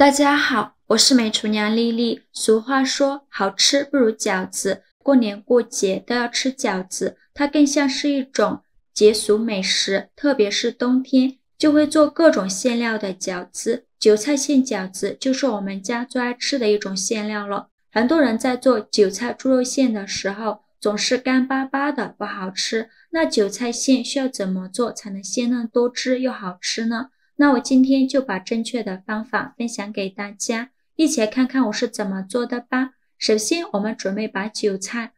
大家好，我是美厨娘丽丽。俗话说，好吃不如饺子。过年过节都要吃饺子，它更像是一种节俗美食，特别是冬天，就会做各种馅料的饺子。韭菜馅饺子就是我们家最爱吃的一种馅料了。很多人在做韭菜猪肉馅的时候，总是干巴巴的，不好吃。那韭菜馅需要怎么做才能鲜嫩多汁又好吃呢？那我今天就把正确的方法分享给大家，一起来看看我是怎么做的吧。首先，我们准备把韭菜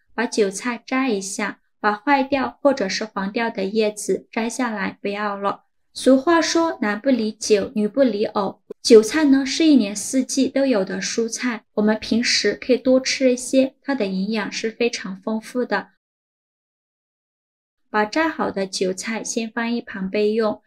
摘一下，把坏掉或者是黄掉的叶子摘下来，不要了。俗话说，男不离酒，女不离藕。韭菜呢是一年四季都有的蔬菜，我们平时可以多吃一些，它的营养是非常丰富的。把摘好的韭菜先放一旁备用。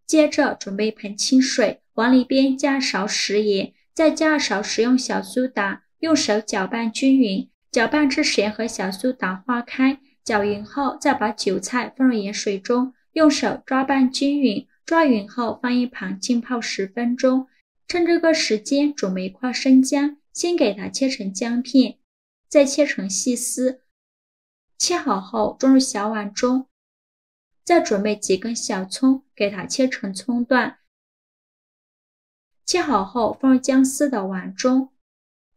接着准备一盆清水，往里边加勺食盐，再加勺食用小苏打，用手搅拌均匀，搅拌至盐和小苏打化开。搅匀后，再把韭菜放入盐水中，用手抓拌均匀，抓匀后放一旁浸泡10分钟。趁这个时间，准备一块生姜，先给它切成姜片，再切成细丝。切好后装入小碗中。再准备几根小葱，给它切成葱段。切好后放入姜丝的碗中，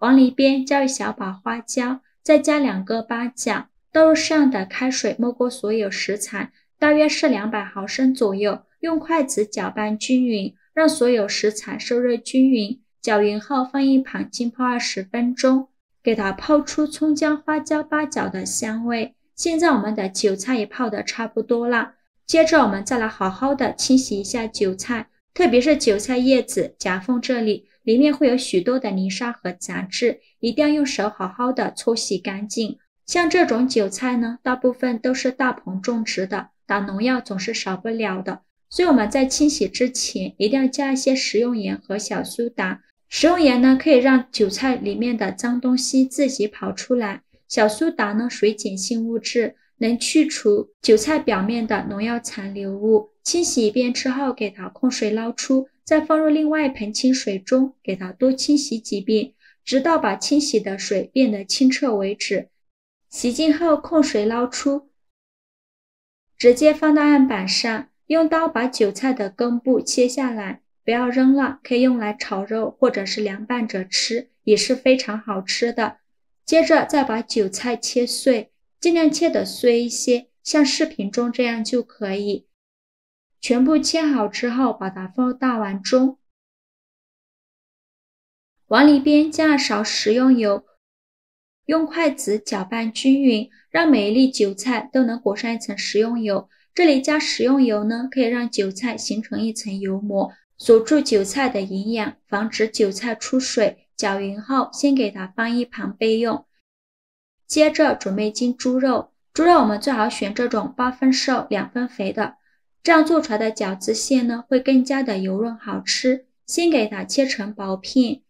往里边加入小把花椒，再加2个八角，倒入适量的开水没过所有食材，大约是200毫升左右，用筷子搅拌均匀，让所有食材受热均匀。搅匀后放一旁浸泡20分钟，给它泡出葱姜花椒八角的香味。现在我们的韭菜也泡得差不多了。接着我们再来好好的清洗一下韭菜，特别是韭菜叶子夹缝这里，里面会有许多的泥沙和杂质，一定要用手好好的搓洗干净。像这种韭菜呢，大部分都是大棚种植的，打农药总是少不了的，所以我们在清洗之前一定要加一些食用盐和小苏打。食用盐呢，可以让韭菜里面的脏东西自己跑出来，小苏打呢属于碱性物质，能去除韭菜表面的农药残留物。清洗一遍之后，给它控水捞出，再放入另外一盆清水中，给它多清洗几遍，直到把清洗的水变得清澈为止。洗净后控水捞出，直接放到案板上，用刀把韭菜的根部切下来，不要扔了，可以用来炒肉或者是凉拌着吃，也是非常好吃的。接着再把韭菜切碎，尽量切得碎一些，像视频中这样就可以。全部切好之后，把它放入大碗中，往里边加勺食用油，用筷子搅拌均匀，让每一粒韭菜都能裹上一层食用油。这里加食用油呢，可以让韭菜形成一层油膜，锁住韭菜的营养，防止韭菜出水。搅匀后，先给它放一旁备用。接着准备斤猪肉，猪肉我们最好选这种8分瘦2分肥的，这样做出来的饺子馅呢会更加的油润好吃。先给它切成薄片，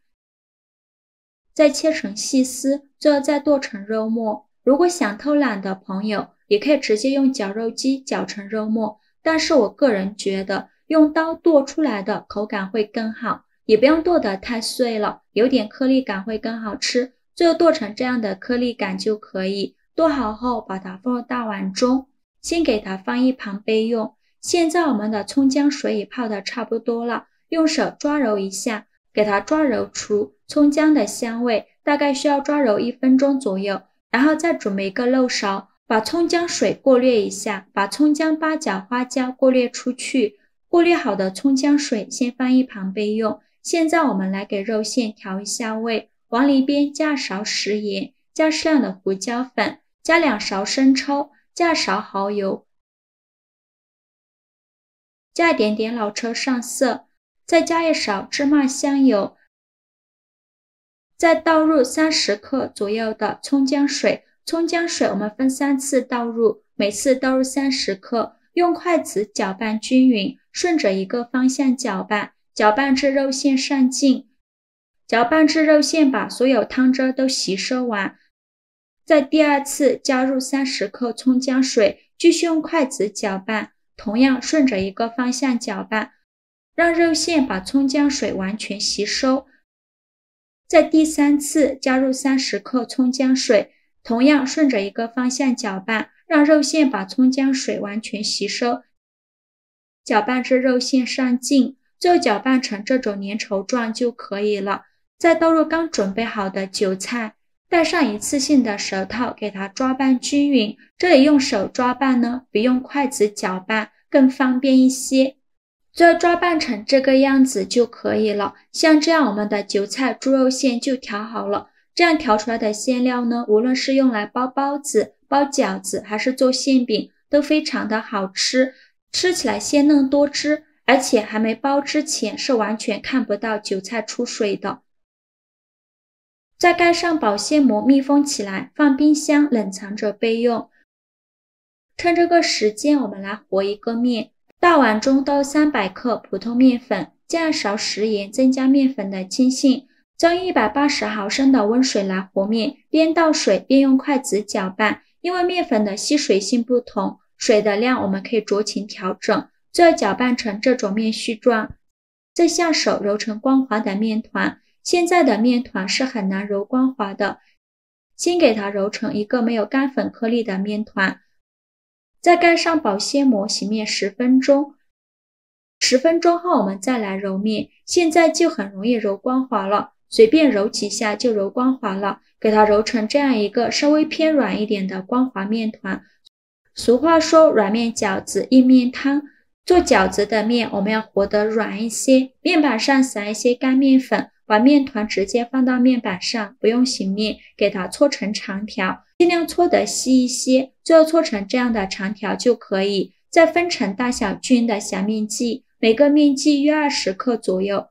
再切成细丝，最后再剁成肉末。如果想偷懒的朋友，也可以直接用绞肉机绞成肉末，但是我个人觉得用刀剁出来的口感会更好，也不用剁得太碎了，有点颗粒感会更好吃。最后剁成这样的颗粒感就可以。剁好后把它放入大碗中，先给它放一旁备用。现在我们的葱姜水也泡得差不多了，用手抓揉一下，给它抓揉出葱姜的香味，大概需要抓揉1分钟左右。然后再准备一个漏勺，把葱姜水过滤一下，把葱姜八角花椒过滤出去。过滤好的葱姜水先放一旁备用。现在我们来给肉馅调一下味，往里边加勺食盐，加适量的胡椒粉，加2勺生抽，加勺蚝油，加一点点老抽上色，再加1勺芝麻香油，再倒入30克左右的葱姜水。葱姜水我们分3次倒入，每次倒入30克，用筷子搅拌均匀，顺着一个方向搅拌，搅拌至肉馅上劲，搅拌至肉馅把所有汤汁都吸收完。再第2次加入30克葱姜水，继续用筷子搅拌，同样顺着一个方向搅拌，让肉馅把葱姜水完全吸收。在第3次加入30克葱姜水，同样顺着一个方向搅拌，让肉馅把葱姜水完全吸收，搅拌至肉馅上劲，最后搅拌成这种粘稠状就可以了。再倒入刚准备好的韭菜，戴上一次性的手套，给它抓拌均匀。这里用手抓拌呢，比用筷子搅拌更方便一些。最后抓拌成这个样子就可以了。像这样，我们的韭菜猪肉馅就调好了。这样调出来的馅料呢，无论是用来包包子、包饺子，还是做馅饼，都非常的好吃，吃起来鲜嫩多汁，而且还没包之前是完全看不到韭菜出水的。再盖上保鲜膜密封起来，放冰箱冷藏着备用。趁这个时间，我们来和一个面。大碗中倒300克普通面粉，加勺食盐，增加面粉的筋性。将180毫升的温水来和面，边倒水边用筷子搅拌。因为面粉的吸水性不同，水的量我们可以酌情调整。最后搅拌成这种面絮状，再下手揉成光滑的面团。现在的面团是很难揉光滑的，先给它揉成一个没有干粉颗粒的面团，再盖上保鲜膜洗面10分钟。10分钟后我们再来揉面，现在就很容易揉光滑了，随便揉几下就揉光滑了，给它揉成这样一个稍微偏软一点的光滑面团。俗话说软面饺子硬面汤，做饺子的面我们要和得软一些，面板上撒一些干面粉，把面团直接放到面板上，不用醒面，给它搓成长条，尽量搓得细一些，最后搓成这样的长条就可以。再分成大小均匀的小面剂，每个面剂约20克左右。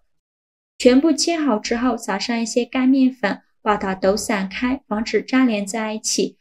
全部切好之后，撒上一些干面粉，把它抖散开，防止粘连在一起。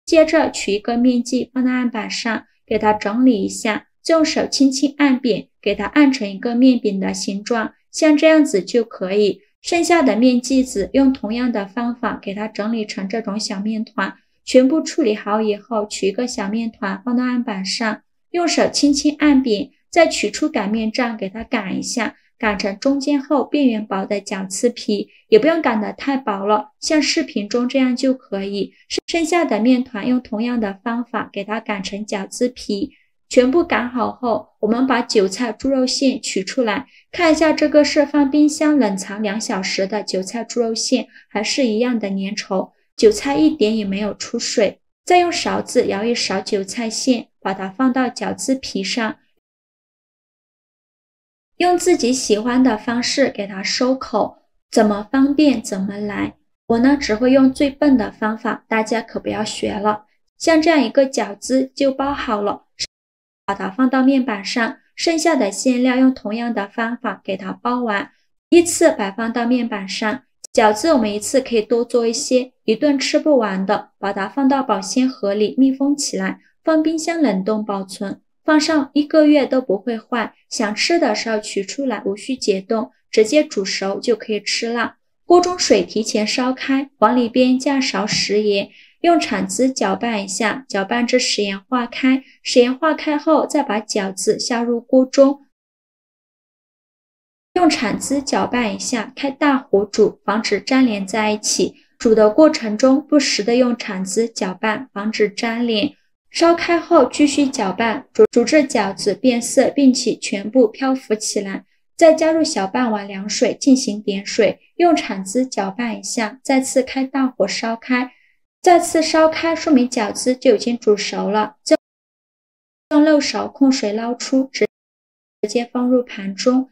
接着取一个面剂放到案板上，给它整理一下，用手轻轻按扁，给它按成一个面饼的形状，像这样子就可以。剩下的面剂子用同样的方法给它整理成这种小面团。全部处理好以后，取一个小面团放到案板上，用手轻轻按扁，再取出擀面杖给它擀一下，擀成中间厚边缘薄的饺子皮，也不用擀得太薄了，像视频中这样就可以。剩下的面团用同样的方法给它擀成饺子皮。全部擀好后，我们把韭菜猪肉馅取出来，看一下这个是放冰箱冷藏2小时的韭菜猪肉馅，还是一样的粘稠，韭菜一点也没有出水。再用勺子舀一勺韭菜馅，把它放到饺子皮上，用自己喜欢的方式给它收口，怎么方便怎么来。我呢只会用最笨的方法，大家可不要学了。像这样一个饺子就包好了，把它放到面板上，剩下的馅料用同样的方法给它包完，依次摆放到面板上。饺子我们一次可以多做一些，一顿吃不完的，把它放到保鲜盒里密封起来，放冰箱冷冻保存，放上1个月都不会坏。想吃的时候取出来，无需解冻，直接煮熟就可以吃了。锅中水提前烧开，往里边加勺食盐，用铲子搅拌一下，搅拌至食盐化开。食盐化开后，再把饺子下入锅中，用铲子搅拌一下，开大火煮，防止粘连在一起。煮的过程中不时的用铲子搅拌，防止粘连。烧开后继续搅拌，煮至饺子变色并且全部漂浮起来，再加入小半碗凉水进行点水，用铲子搅拌一下，再次开大火烧开。再次烧开，说明饺子就已经煮熟了，用漏勺控水捞出，直接放入盘中。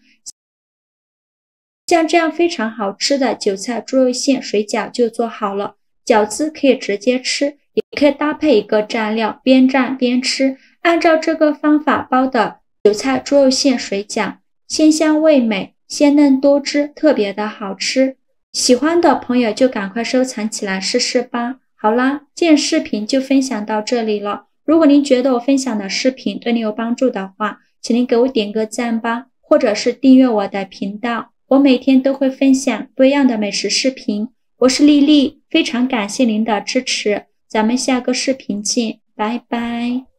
像这样非常好吃的韭菜猪肉馅水饺就做好了。饺子可以直接吃，也可以搭配一个蘸料，边蘸边吃。按照这个方法包的韭菜猪肉馅水饺，鲜香味美，鲜嫩多汁，特别的好吃。喜欢的朋友就赶快收藏起来试试吧。好啦，今天视频就分享到这里了。如果您觉得我分享的视频对你有帮助的话，请您给我点个赞吧，或者是订阅我的频道。我每天都会分享不一样的美食视频。我是丽丽，非常感谢您的支持，咱们下个视频见，拜拜。